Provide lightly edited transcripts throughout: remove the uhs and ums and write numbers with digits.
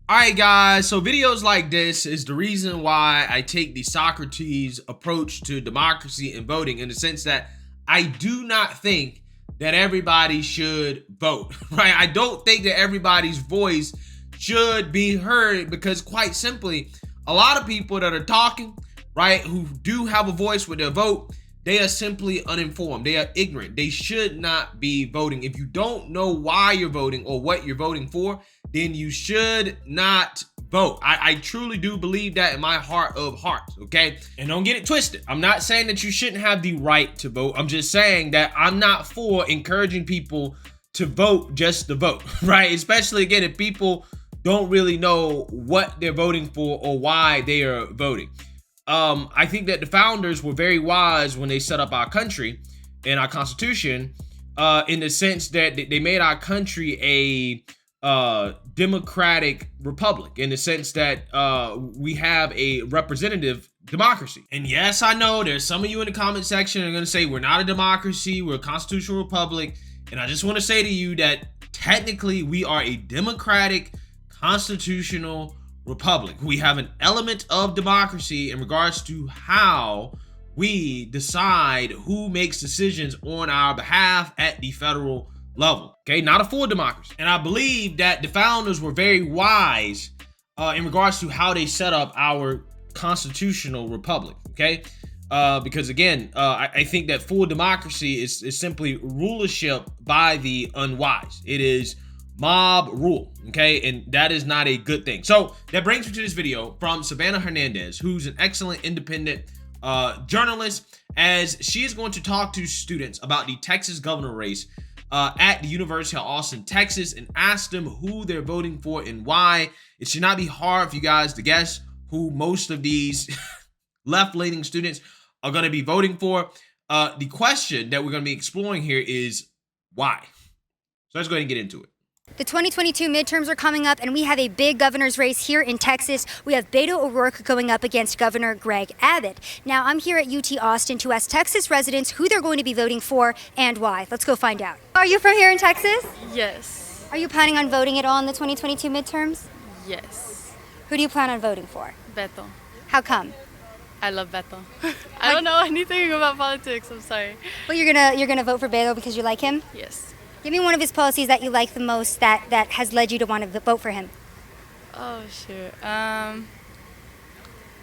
Alright guys, so videos like this is the reason why I take the Socrates approach to democracy and voting, in the sense that I do not think that everybody should vote, right? I don't think that everybody's voice should be heard, because quite simply, a lot of people that are talking, right, who do have a voice with their vote, they are simply uninformed. They are ignorant. They should not be voting. If you don't know why you're voting or what you're voting for, then you should not vote. I truly do believe that in my heart of hearts, okay? And don't get it twisted. I'm not saying that you shouldn't have the right to vote. I'm just saying that I'm not for encouraging people to vote just to vote, right? Especially, again, if people don't really know what they're voting for or why they are voting. I think that the founders were very wise when they set up our country and our constitution, in the sense that they made our country a democratic republic, in the sense that we have a representative democracy. And yes, I know there's some of you in the comment section are going to say we're not a democracy, we're a constitutional republic. And I just want to say to you that technically we are a democratic constitutional republic. We have an element of democracy in regards to how we decide who makes decisions on our behalf at the federal level. Okay, not a full democracy. And I believe that the founders were very wise in regards to how they set up our constitutional republic. Okay, because again, I think that full democracy is simply rulership by the unwise. It is mob rule, okay? And that is not a good thing. So that brings me to this video from Savannah Hernandez, who's an excellent independent journalist, as she is going to talk to students about the Texas governor race at the University of Austin, Texas, and ask them who they're voting for and why. It should not be hard for you guys to guess who most of these left-leaning students are going to be voting for. The question that we're going to be exploring here is why. So let's go ahead and get into it. The 2022 midterms are coming up, and we have a big governor's race here in Texas. We have Beto O'Rourke going up against Governor Greg Abbott. Now, I'm here at UT Austin to ask Texas residents who they're going to be voting for and why. Let's go find out. Are you from here in Texas? Yes. Are you planning on voting at all in the 2022 midterms? Yes. Who do you plan on voting for? Beto. How come? I love Beto. I don't know anything about politics, I'm sorry. Well, you're gonna vote for Beto because you like him? Yes. Give me one of his policies that you like the most that has led you to want to vote for him. Oh, shoot. I'm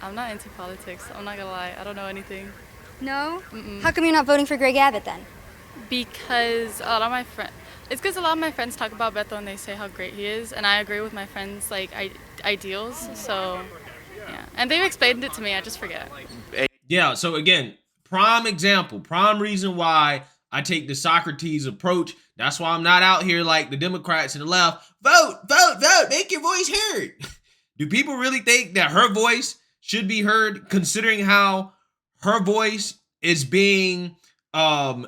not into politics. I'm not gonna lie. I don't know anything. No? Mm-mm. How come you're not voting for Greg Abbott then? Because a lot of my friends, it's because a lot of my friends talk about Beto and they say how great he is, and I agree with my friends' like ideals. So, yeah. And they've explained it to me. I just forget. Yeah. So again, prime example, prime reason why I take the Socrates approach. That's why I'm not out here like the Democrats and the left. Vote, vote, vote. Make your voice heard. Do people really think that her voice should be heard, considering how her voice is being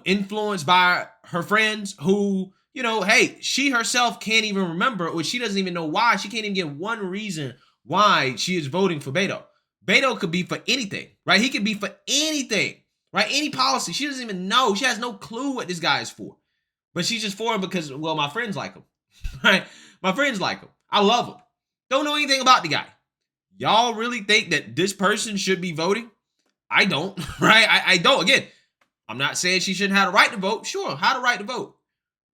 influenced by her friends who, you know, hey, she herself can't even remember, or she doesn't even know why. She can't even give one reason why she is voting for Beto. Beto could be for anything, right? He could be for anything, right? Any policy. She doesn't even know. She has no clue what this guy is for. But she's just for him because, well, my friends like him, right? My friends like him. I love him. Don't know anything about the guy. Y'all really think that this person should be voting? I don't, right? I don't. Again, I'm not saying she shouldn't have the right to vote. Sure, have the right to vote.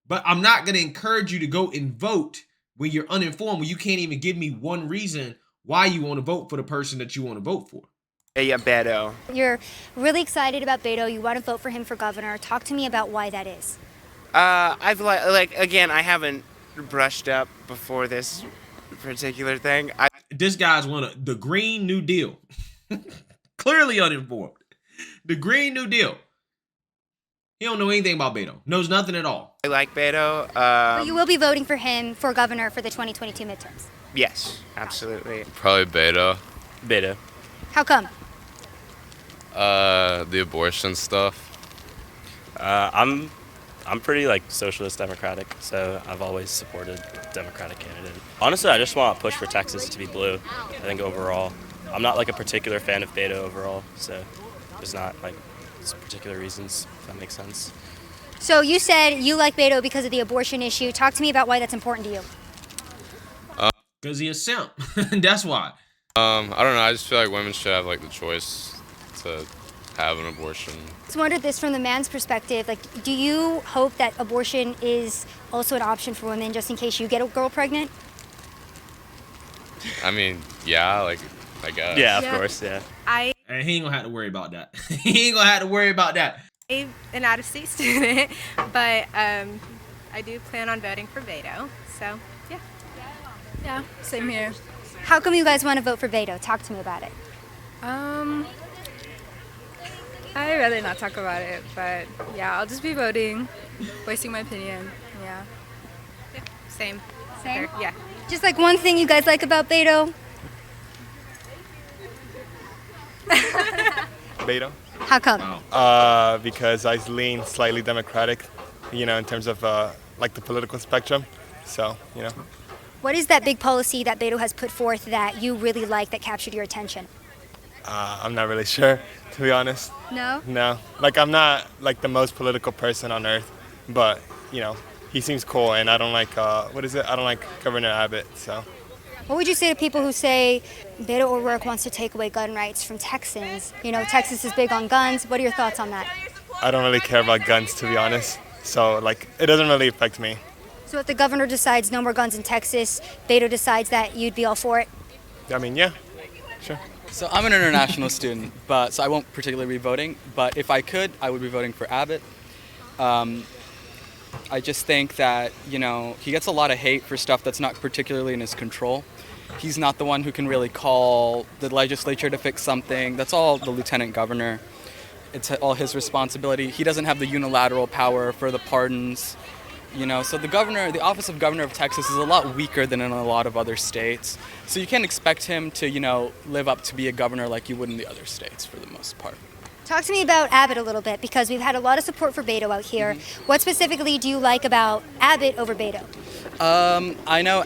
But I'm not going to encourage you to go and vote when you're uninformed, when you can't even give me one reason why you want to vote for the person that you want to vote for. Yeah, Beto. You're really excited about Beto. You want to vote for him for governor. Talk to me about why that is. I've like again, I haven't brushed up before this particular thing. This guy's the Green New Deal. Clearly uninformed. The Green New Deal. He don't know anything about Beto. Knows nothing at all. I like Beto. But you will be voting for him for governor for the 2022 midterms. Yes, absolutely. Probably Beto. Beto. How come? The abortion stuff. I'm pretty like socialist democratic, so I've always supported Democratic candidate. Honestly, I just want to push for Texas to be blue. I think overall, I'm not like a particular fan of Beto overall, so there's not like particular reasons, if that makes sense. So you said you like Beto because of the abortion issue. Talk to me about why that's important to you. Because he a simp. That's why. I don't know. I just feel like women should have like the choice to have an abortion. I just wondered this from the man's perspective. Like, do you hope that abortion is also an option for women just in case you get a girl pregnant? I mean, yeah, like I guess. Yeah, of course, yeah. And he ain't gonna have to worry about that. He ain't gonna have to worry about that. I'm an out-of-state student, but I do plan on voting for Beto. So, yeah. Yeah, same here. How come you guys want to vote for Beto? Talk to me about it. I'd rather not talk about it, but yeah, I'll just be voting, voicing my opinion. Yeah. Yeah, same. Same? Yeah. Just like one thing you guys like about Beto? Beto. How come? Because I lean slightly Democratic, in terms of like the political spectrum. So, What is that big policy that Beto has put forth that you really like that captured your attention? I'm not really sure, to be honest. No? No, like I'm not like the most political person on earth, but he seems cool, and I don't like I don't like Governor Abbott. So. What would you say to people who say Beto O'Rourke wants to take away gun rights from Texans? Texas is big on guns. What are your thoughts on that? I don't really care about guns, to be honest. So like it doesn't really affect me. So if the governor decides no more guns in Texas, Beto decides that you'd be all for it? I mean, yeah, sure. So I'm an international student, so I won't particularly be voting. But if I could, I would be voting for Abbott. I just think that, he gets a lot of hate for stuff that's not particularly in his control. He's not the one who can really call the legislature to fix something. That's all the lieutenant governor. It's all his responsibility. He doesn't have the unilateral power for the pardons. So the office of governor of Texas is a lot weaker than in a lot of other states. So you can't expect him to, live up to be a governor like you would in the other states for the most part. Talk to me about Abbott a little bit, because we've had a lot of support for Beto out here. What specifically do you like about Abbott over Beto? I know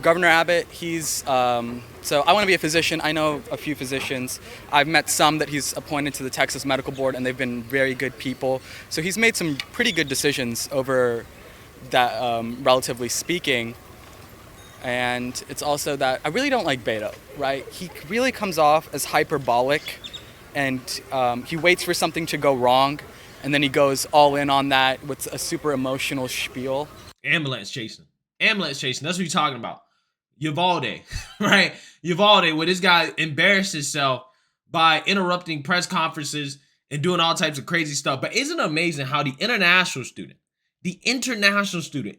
Governor Abbott, he's, so I want to be a physician. I know a few physicians. I've met some that he's appointed to the Texas Medical Board, and they've been very good people. So he's made some pretty good decisions over that, relatively speaking. And it's also that I really don't like Beto, right? He really comes off as hyperbolic, and he waits for something to go wrong, and then he goes all in on that with a super emotional spiel. Ambulance chasing. That's what you're talking about. Uvalde, right? Uvalde, where this guy embarrassed himself by interrupting press conferences and doing all types of crazy stuff. But isn't it amazing how the international student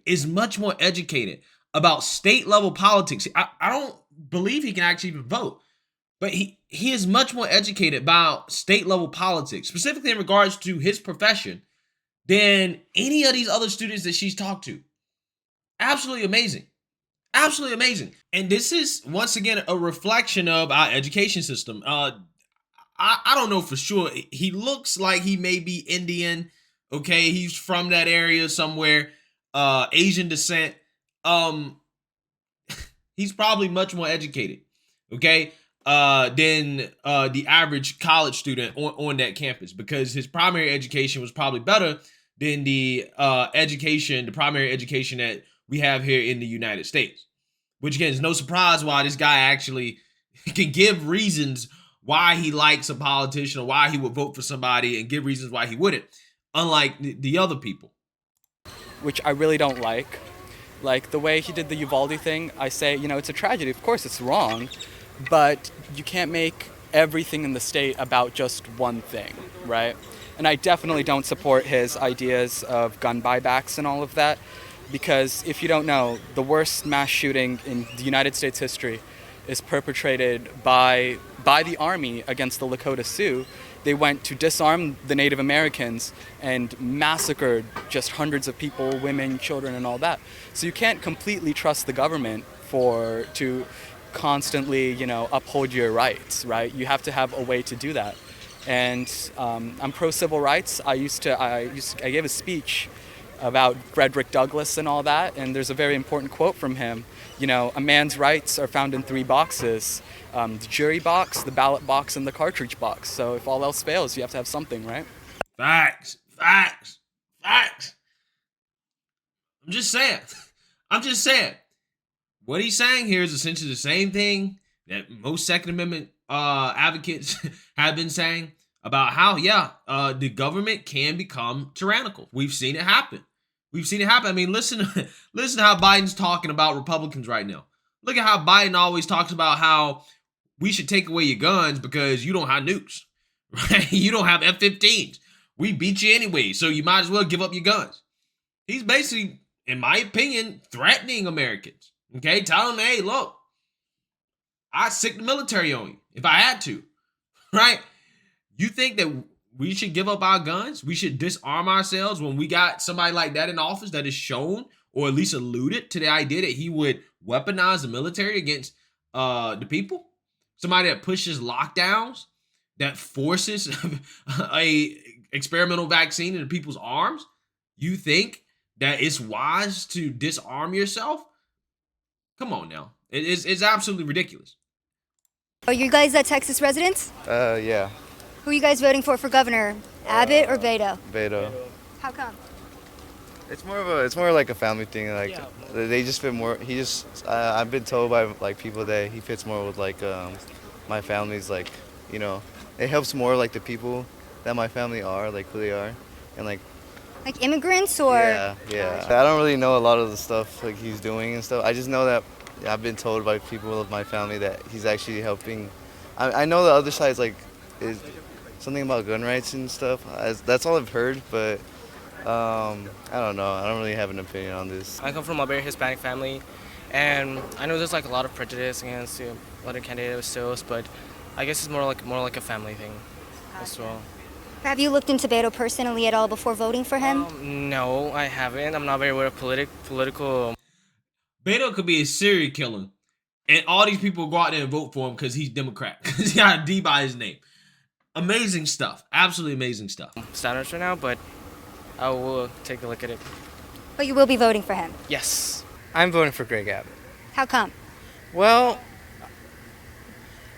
is much more educated about state level politics? I don't believe he can actually even vote, but he is much more educated about state level politics, specifically in regards to his profession, than any of these other students that she's talked to. Absolutely amazing. Absolutely amazing. And this is, once again, a reflection of our education system. I don't know for sure. He looks like he may be Indian. Okay, he's from that area somewhere, Asian descent. He's probably much more educated, okay, than the average college student on that campus, because his primary education was probably better than the primary education that we have here in the United States. Which, again, is no surprise why this guy actually can give reasons why he likes a politician or why he would vote for somebody, and give reasons why he wouldn't, unlike the other people. Which I really don't like. Like the way he did the Uvalde thing, I say, it's a tragedy. Of course, it's wrong, but you can't make everything in the state about just one thing, right? And I definitely don't support his ideas of gun buybacks and all of that, because if you don't know, the worst mass shooting in the United States history is perpetrated by the Army against the Lakota Sioux. They went to disarm the Native Americans and massacred just hundreds of people, women, children, and all that. So you can't completely trust the government to constantly, uphold your rights, right? You have to have a way to do that. And I'm pro civil rights. I gave a speech about Frederick Douglass and all that, and there's a very important quote from him. A man's rights are found in three boxes: the jury box, the ballot box, and the cartridge box. So if all else fails, you have to have something, right? Facts. I'm just saying. what he's saying here is essentially the same thing that most Second Amendment advocates have been saying about how, the government can become tyrannical. We've seen it happen. We've seen it happen. I mean, listen to how Biden's talking about Republicans right now. Look at how Biden always talks about how we should take away your guns because you don't have nukes, right? You don't have F-15s. We beat you anyway, so you might as well give up your guns. He's basically, in my opinion, threatening Americans. Okay, telling them, hey, look, I'd sick the military on you if I had to, right? You think that we should give up our guns? We should disarm ourselves when we got somebody like that in office that has shown or at least alluded to the idea that he would weaponize the military against the people? Somebody that pushes lockdowns, that forces a experimental vaccine into people's arms? You think that it's wise to disarm yourself? Come on now. It's absolutely ridiculous. Are you guys Texas residents? Yeah, Who are you guys voting for governor? Abbott or Beto? Beto. How come? It's more like a family thing. Like they just fit more. I've been told by like people that he fits more with like my family's like, you know, it helps more like the people that my family are, like who they are, and like immigrants or? Yeah. I don't really know a lot of the stuff like he's doing and stuff. I just know that I've been told by people of my family that he's actually helping. I know the other side is something about gun rights and stuff. That's all I've heard, but I don't know. I don't really have an opinion on this. I come from a very Hispanic family, and I know there's like a lot of prejudice against other candidates still, but I guess it's more like a family thing as well. Have you looked into Beto personally at all before voting for him? No, I haven't. I'm not very aware of political. Beto could be a serial killer, and all these people go out there and vote for him because he's Democrat, because he got a D by his name. Amazing stuff. Absolutely amazing stuff. Standards right now, but I will take a look at it. But you will be voting for him? Yes. I'm voting for Greg Abbott. How come? Well,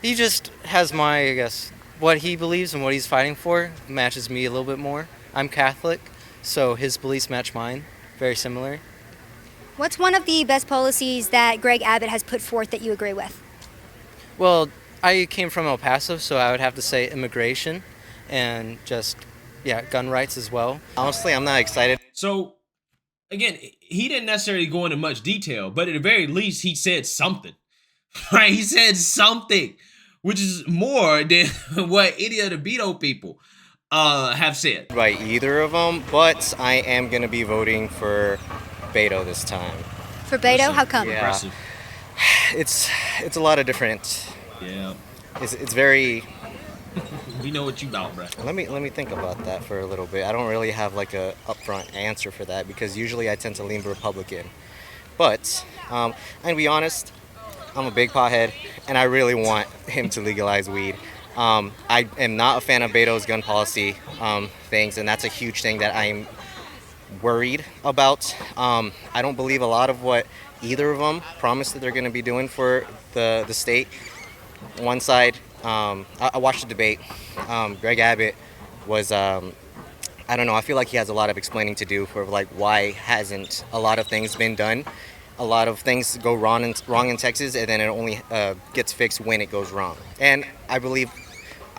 he just has I guess, what he believes and what he's fighting for matches me a little bit more. I'm Catholic, so his beliefs match mine. Very similar. What's one of the best policies that Greg Abbott has put forth that you agree with? Well, I came from El Paso, so I would have to say immigration and just, gun rights as well. Honestly, I'm not excited. So, again, he didn't necessarily go into much detail, but at the very least, he said something, right? He said something, which is more than what any of the Beto people have said. By either of them, but I am going to be voting for Beto this time. For Beto? How come? Yeah. It's a lot of different. Yeah. It's very. We know what you about, bro. Let me think about that for a little bit. I don't really have like a upfront answer for that because usually I tend to lean Republican. But I'm gonna be honest, I'm a big pothead, and I really want him to legalize weed. I am not a fan of Beto's gun policy things, and that's a huge thing that I'm worried about. I don't believe a lot of what either of them promise that they're going to be doing for the state. One side, I watched the debate. Greg Abbott was, I don't know, I feel like he has a lot of explaining to do for like why hasn't a lot of things been done. A lot of things go wrong in Texas, and then it only gets fixed when it goes wrong. And I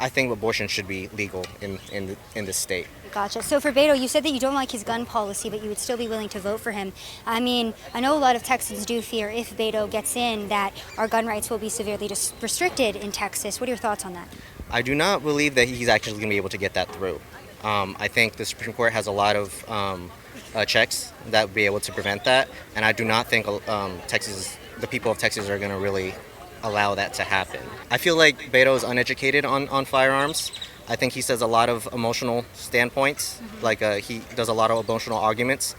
think abortion should be legal in this state. Gotcha. So for Beto, you said that you don't like his gun policy, but you would still be willing to vote for him. I mean, I know a lot of Texans do fear if Beto gets in that our gun rights will be severely restricted in Texas. What are your thoughts on that? I do not believe that he's actually going to be able to get that through. I think the Supreme Court has a lot of checks that would be able to prevent that, and I do not think the people of Texas are going to really allow that to happen. I feel like Beto is uneducated on firearms. I think he says a lot of emotional standpoints, like he does a lot of emotional arguments,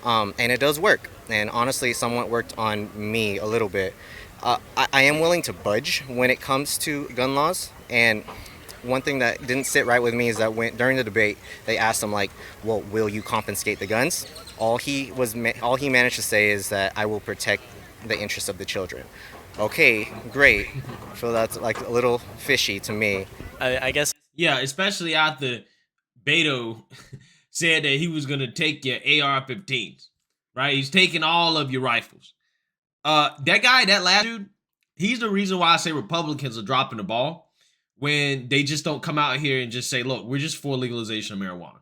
and it does work. And honestly, somewhat worked on me a little bit. I am willing to budge when it comes to gun laws, and one thing that didn't sit right with me is that during the debate, they asked him like, well, will you confiscate the guns? All he managed to say is that I will protect the interests of the children. Okay, great. So that's like a little fishy to me. I guess. Yeah, especially after Beto said that he was going to take your AR-15s, right? He's taking all of your rifles. That guy, that last dude, he's the reason why I say Republicans are dropping the ball when they just don't come out here and just say, look, we're just for legalization of marijuana.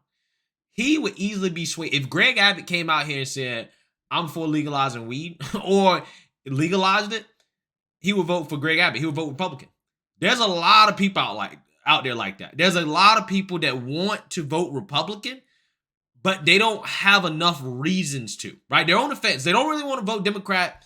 He would easily be swayed. If Greg Abbott came out here and said, I'm for legalizing weed or legalized it, he would vote for Greg Abbott. He would vote Republican. There's a lot of people out there like that. There's a lot of people that want to vote Republican, but they don't have enough reasons to, right? They're on the fence. They don't really want to vote Democrat.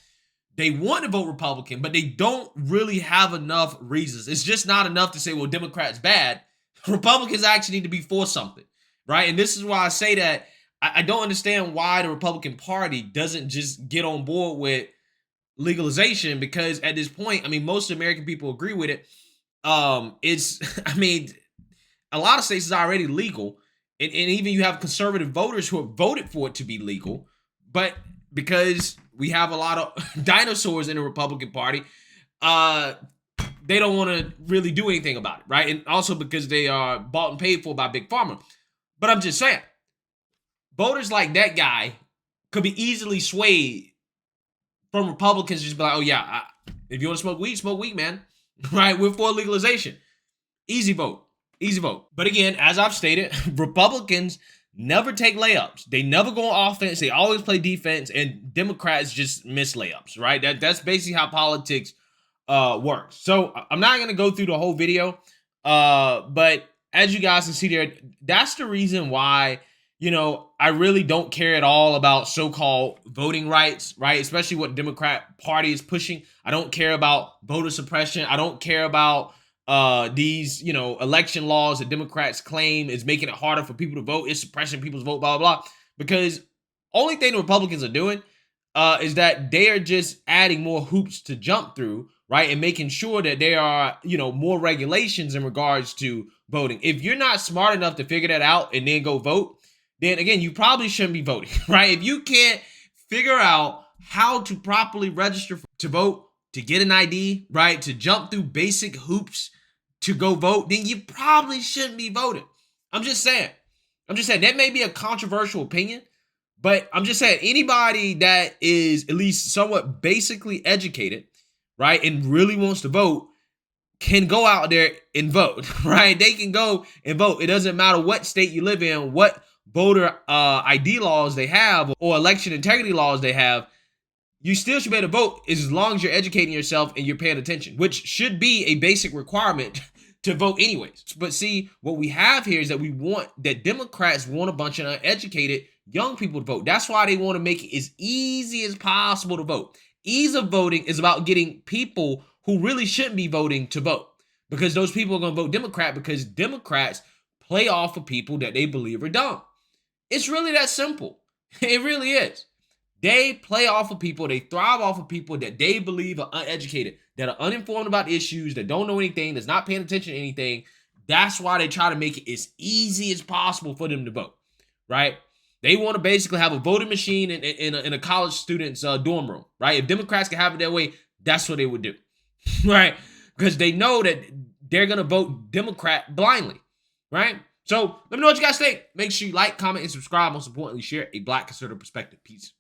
They want to vote Republican, but they don't really have enough reasons. It's just not enough to say, well, Democrats bad. Republicans actually need to be for something, right? And this is why I say that I don't understand why the Republican Party doesn't just get on board with legalization, because at this point, I mean, most American people agree with it. I mean, a lot of states is already legal, and even you have conservative voters who have voted for it to be legal, but because we have a lot of dinosaurs in the Republican Party, they don't want to really do anything about it, right? And also because they are bought and paid for by Big Pharma. But I'm just saying, voters like that guy could be easily swayed from Republicans just be like, oh yeah, if you want to smoke weed, man. Right? We're for legalization. Easy vote. Easy vote. But again, as I've stated, Republicans never take layups. They never go on offense. They always play defense, and Democrats just miss layups, right? That's basically how politics works. So I'm not going to go through the whole video, but as you guys can see there, that's the reason why, you know, I really don't care at all about so-called voting rights, right? Especially what the Democrat Party is pushing. I don't care about voter suppression. I don't care about these, you know, election laws that Democrats claim is making it harder for people to vote. It's suppressing people's vote, blah, blah, blah. Because only thing the Republicans are doing is that they are just adding more hoops to jump through, right? And making sure that there are, you know, more regulations in regards to voting. If you're not smart enough to figure that out and then go vote, then again, you probably shouldn't be voting, right? If you can't figure out how to properly register to vote, to get an ID, right, to jump through basic hoops to go vote, then you probably shouldn't be voting. I'm just saying. That may be a controversial opinion, but I'm just saying anybody that is at least somewhat basically educated, right, and really wants to vote can go out there and vote, right? They can go and vote. It doesn't matter what state you live in, what voter ID laws they have or election integrity laws they have. You still should be able to vote as long as you're educating yourself and you're paying attention, which should be a basic requirement to vote anyways. But see, what we have here is that Democrats want a bunch of uneducated young people to vote. That's why they want to make it as easy as possible to vote. Ease of voting is about getting people who really shouldn't be voting to vote, because those people are going to vote Democrat because Democrats play off of people that they believe are dumb. It's really that simple. It really is. They play off of people. They thrive off of people that they believe are uneducated, that are uninformed about issues, that don't know anything, that's not paying attention to anything. That's why they try to make it as easy as possible for them to vote, right? They want to basically have a voting machine in a college student's dorm room, right? If Democrats can have it that way, that's what they would do, right? Because they know that they're going to vote Democrat blindly, right? So let me know what you guys think. Make sure you like, comment, and subscribe. Most importantly, share a Black conservative perspective. Peace.